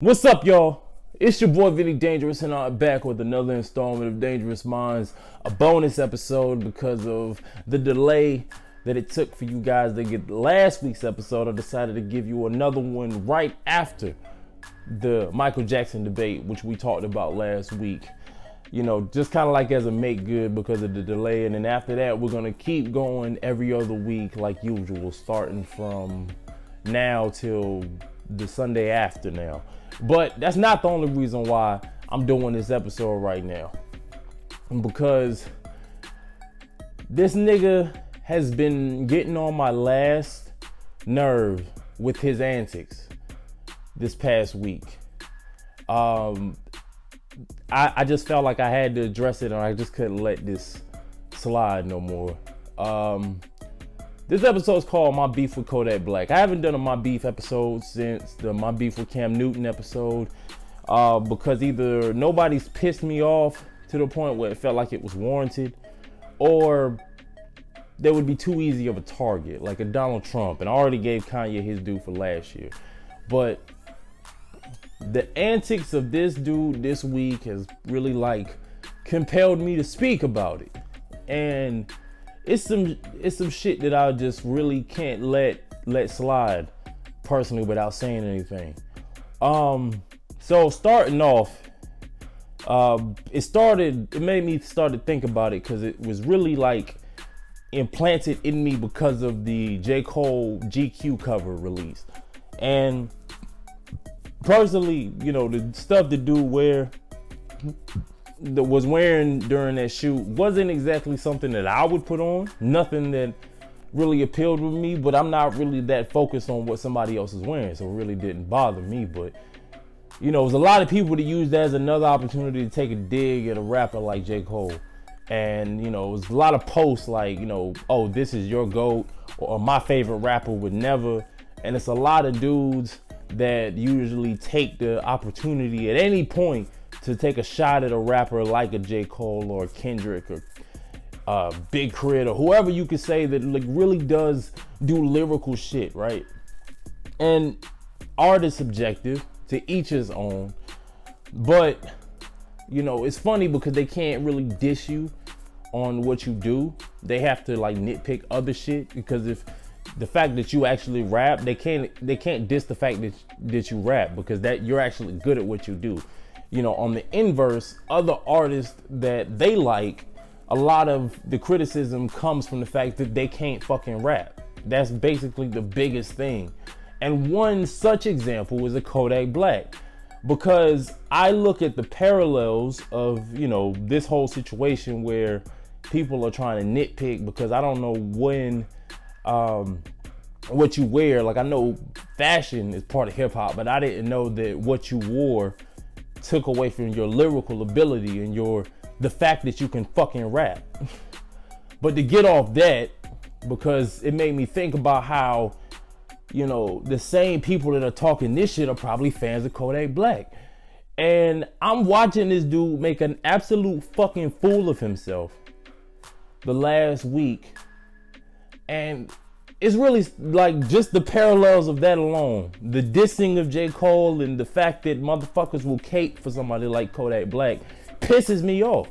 What's up, y'all? It's your boy Vinnie-Dangerous, and I'm back with another installment of Dangerous Minds, a bonus episode because of the delay that it took for you guys to get last week's episode. I decided to give you another one right after the Michael Jackson debate, which we talked about last week. You know, just kind of like as a make good because of the delay. And then after that, we're going to keep going every other week like usual, starting from now till the Sunday after now. But that's not the only reason why I'm doing this episode right now. Because this nigga has been getting on my last nerve with his antics this past week. I just felt like I had to address it, and I just couldn't let this slide no more. This episode is called My Beef with Kodak Black. I haven't done a My Beef episode since the My Beef with Cam Newton episode because either nobody's pissed me off to the point where it felt like it was warranted, or they would be too easy of a target, like a Donald Trump. And I already gave Kanye his due for last year. But the antics of this dude this week has really compelled me to speak about it. And it's some shit that I just really can't let slide personally without saying anything. So starting off, it made me start to think about it because it was really implanted in me because of the J. Cole GQ cover release. And personally, you know, the stuff the dude was wearing during that shoot wasn't exactly something that I would put on. Nothing that really appealed with me, but I'm not really that focused on what somebody else is wearing, so it really didn't bother me. But you know, there's a lot of people that use that as another opportunity to take a dig at a rapper like J. Cole. And you know, it was a lot of posts like, you know, oh, this is your GOAT, or my favorite rapper would never. And it's a lot of dudes that usually take the opportunity at any point to take a shot at a rapper like a J. Cole or Kendrick or Big Crit or whoever you could say that really does do lyrical shit, right? And art is subjective, to each his own. But you know, it's funny because they can't really diss you on what you do. They have to nitpick other shit, because if the fact that you actually rap, they can't diss the fact that you rap, because that you're actually good at what you do. You know, on the inverse, other artists that they like, a lot of the criticism comes from the fact that they can't fucking rap. That's basically the biggest thing. And one such example is a Kodak Black, because I look at the parallels of, you know, this whole situation where people are trying to nitpick because I don't know when what you wear. Like, I know fashion is part of hip hop, but I didn't know that what you wore took away from your lyrical ability and the fact that you can fucking rap. But to get off that, because it made me think about how, you know, the same people that are talking this shit are probably fans of Kodak Black. And I'm watching this dude make an absolute fucking fool of himself the last week. And it's really just the parallels of that alone. The dissing of J. Cole and the fact that motherfuckers will cape for somebody like Kodak Black pisses me off.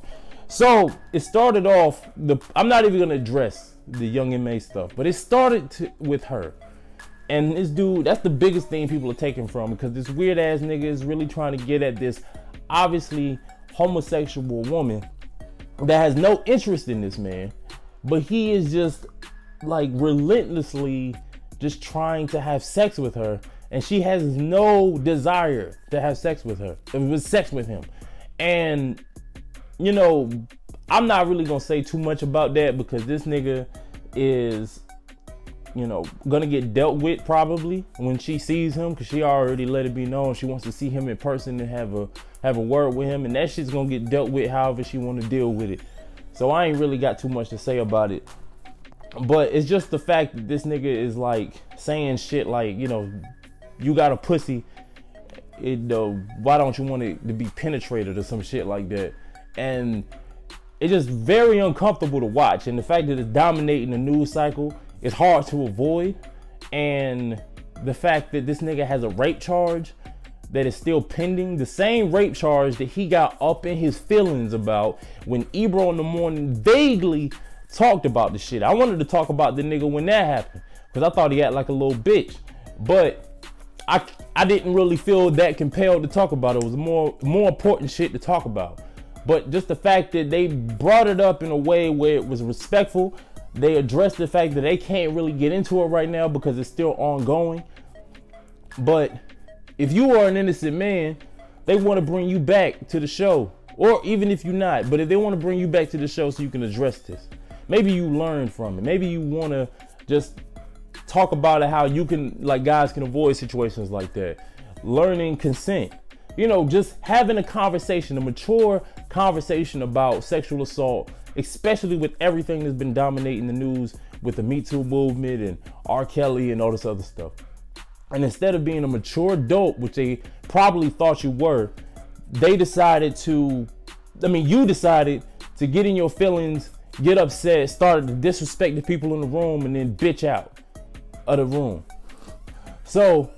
So it started off, I'm not even gonna address the Young M.A. stuff, but it started with her. And this dude, that's the biggest thing people are taking from, because this weird ass nigga is really trying to get at this obviously homosexual woman that has no interest in this man, but he is just relentlessly just trying to have sex with her, and she has no desire to have sex with him. And you know, I'm not really gonna say too much about that, because this nigga is, you know, gonna get dealt with probably when she sees him, because she already let it be known she wants to see him in person and have a word with him, and that shit's gonna get dealt with however she want to deal with it. So I ain't really got too much to say about it. But it's just the fact that this nigga is saying shit like, you know, you got a pussy, why don't you want it to be penetrated or some shit like that. And it's just very uncomfortable to watch. And the fact that it's dominating the news cycle is hard to avoid. And the fact that this nigga has a rape charge that is still pending, the same rape charge that he got up in his feelings about when Ebro in the Morning vaguely talked about the shit. I wanted to talk about the nigga when that happened, because I thought he had like a little bitch, but I didn't really feel that compelled to talk about it. It was more important shit to talk about. But just the fact that they brought it up in a way where it was respectful, they addressed the fact that they can't really get into it right now because it's still ongoing. But if you are an innocent man, they want to bring you back to the show, or even if you're not, but if they want to bring you back to the show so you can address this, maybe you learn from it. Maybe you want to just talk about it, how you can, like, guys can avoid situations like that. Learning consent, you know, just having a conversation, a mature conversation about sexual assault, especially with everything that's been dominating the news with the Me Too movement and R. Kelly and all this other stuff. And instead of being a mature adult, which they probably thought you were, they decided to, you decided to get in your feelings, get upset, started to disrespect the people in the room, and then bitch out of the room. So,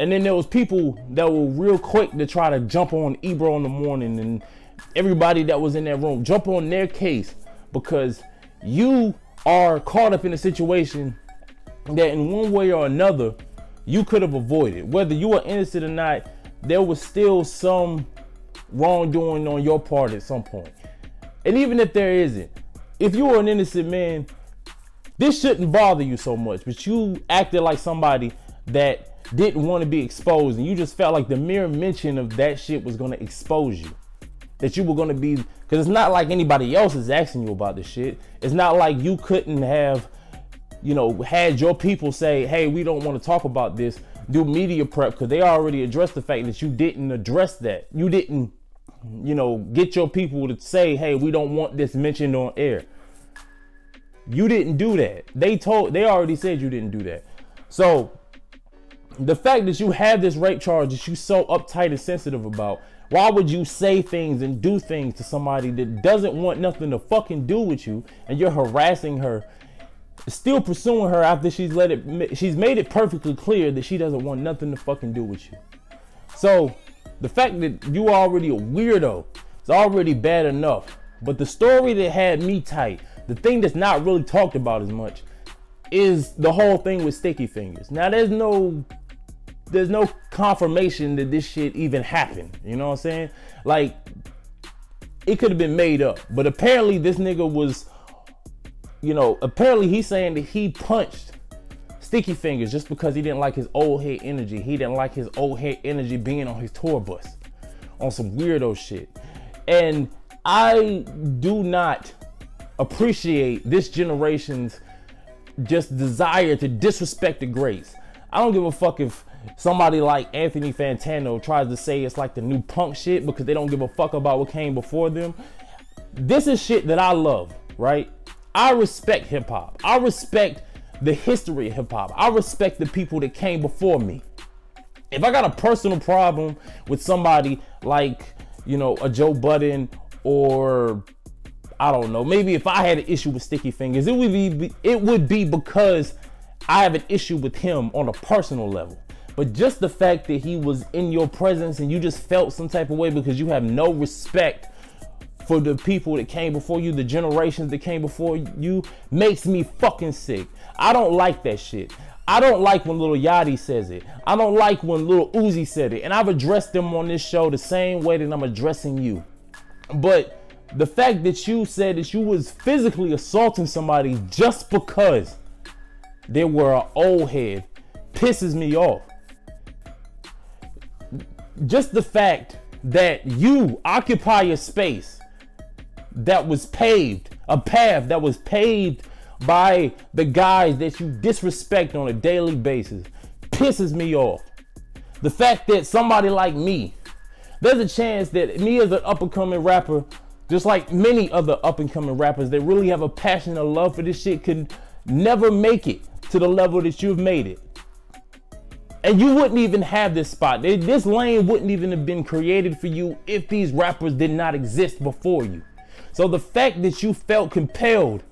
and then there was people that were real quick to try to jump on Ebro in the Morning and everybody that was in that room, jump on their case, because you are caught up in a situation that in one way or another you could have avoided. Whether you are innocent or not, there was still some wrongdoing on your part at some point. And even if there isn't, if you are an innocent man, this shouldn't bother you so much, but you acted like somebody that didn't want to be exposed, and you just felt like the mere mention of that shit was going to expose you. That you were going to be, because it's not like anybody else is asking you about this shit. It's not like you couldn't have, you know, had your people say, hey, we don't want to talk about this, do media prep, because they already addressed the fact that you didn't address that. You didn't, you know, get your people to say, hey, we don't want this mentioned on air. You didn't do that. They already said you didn't do that. So the fact that you have this rape charge that you so uptight and sensitive about, why would you say things and do things to somebody that doesn't want nothing to fucking do with you, and you're harassing her, still pursuing her after she's made it perfectly clear that she doesn't want nothing to fucking do with you? So the fact that you are already a weirdo is already bad enough. But the story that had me tight, the thing that's not really talked about as much, is the whole thing with Sticky Fingers. Now there's no confirmation that this shit even happened. You know what I'm saying? Like, it could have been made up. But apparently this nigga was, you know, apparently he's saying that he punched Sticky Fingers just because he didn't like his old head energy. He didn't like his old head energy being on his tour bus on some weirdo shit. And I do not appreciate this generation's just desire to disrespect the greats. I don't give a fuck if somebody like Anthony Fantano tries to say it's like the new punk shit because they don't give a fuck about what came before them. This is shit that I love, right? I respect hip hop. I respect the history of hip hop. I respect the people that came before me. If I got a personal problem with somebody like, you know, a Joe Budden, or I don't know, maybe if I had an issue with Sticky Fingers, it would be because I have an issue with him on a personal level. But just the fact that he was in your presence and you just felt some type of way because you have no respect for the people that came before you, the generations that came before you, makes me fucking sick. I don't like that shit. I don't like when Lil Yachty says it. I don't like when Lil Uzi said it. And I've addressed them on this show the same way that I'm addressing you. But the fact that you said that you was physically assaulting somebody just because they were an old head pisses me off. Just the fact that you occupy a space that was paved, a path that was paved by the guys that you disrespect on a daily basis, pisses me off. The fact that somebody like me, there's a chance that me as an up-and-coming rapper, just like many other up-and-coming rappers that really have a passion and love for this shit, could never make it to the level that you've made it. And you wouldn't even have this spot. This lane wouldn't even have been created for you if these rappers did not exist before you. So the fact that you felt compelled,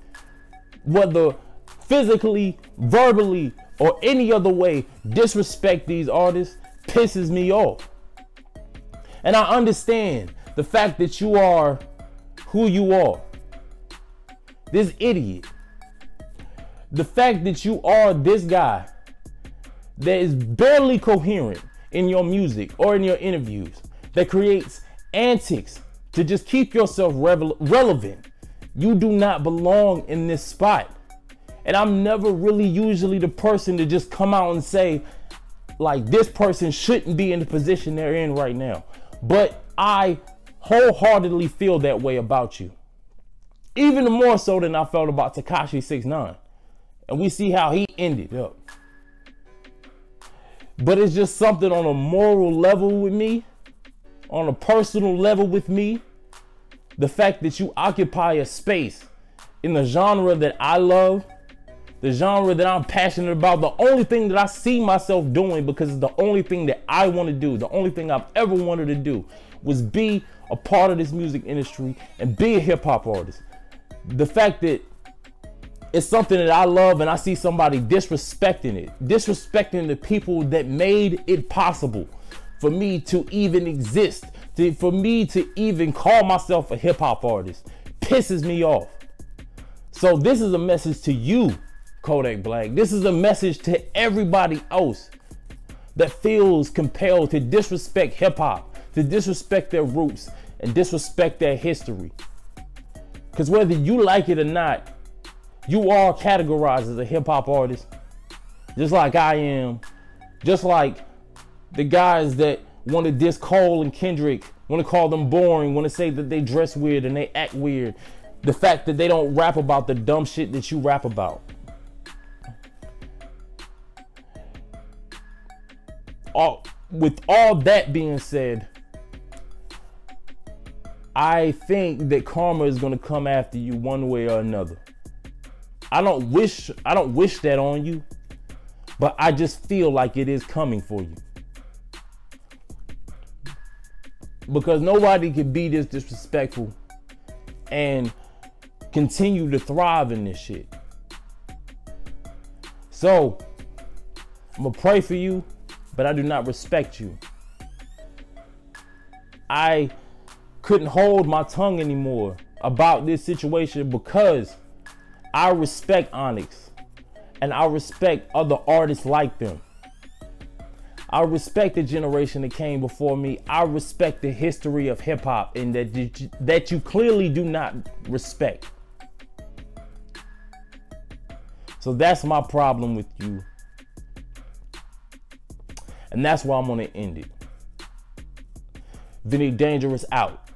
whether physically, verbally, or any other way disrespect these artists pisses me off. And I understand the fact that you are who you are. This idiot. The fact that you are this guy that is barely coherent in your music or in your interviews, that creates antics to just keep yourself relevant. You do not belong in this spot. And I'm never really usually the person to just come out and say, like, this person shouldn't be in the position they're in right now. But I wholeheartedly feel that way about you. Even more so than I felt about Tekashi 6ix9ine. And we see how he ended up. But it's just something on a moral level with me, on a personal level with me. The fact that you occupy a space in the genre that I love, the genre that I'm passionate about, the only thing that I see myself doing, because it's the only thing that I want to do, the only thing I've ever wanted to do, was be a part of this music industry and be a hip hop artist. The fact that it's something that I love and I see somebody disrespecting it, disrespecting the people that made it possible for me to even exist, for me to even call myself a hip hop artist, pisses me off. So this is a message to you, Kodak Black. This is a message to everybody else that feels compelled to disrespect hip hop, to disrespect their roots and disrespect their history. Because whether you like it or not, you are categorized as a hip hop artist, just like I am, just like the guys that want to diss Cole and Kendrick, want to call them boring, want to say that they dress weird and they act weird. The fact that they don't rap about the dumb shit that you rap about. With all that being said, I think that karma is going to come after you one way or another. I don't wish that on you, but I just feel like it is coming for you. Because nobody can be this disrespectful and continue to thrive in this shit. So, I'm gonna pray for you, but I do not respect you. I couldn't hold my tongue anymore about this situation because I respect Onyx and I respect other artists like them. I respect the generation that came before me. I respect the history of hip hop, and that you clearly do not respect. So that's my problem with you. And that's why I'm gonna end it. Vinnie-Dangerous out.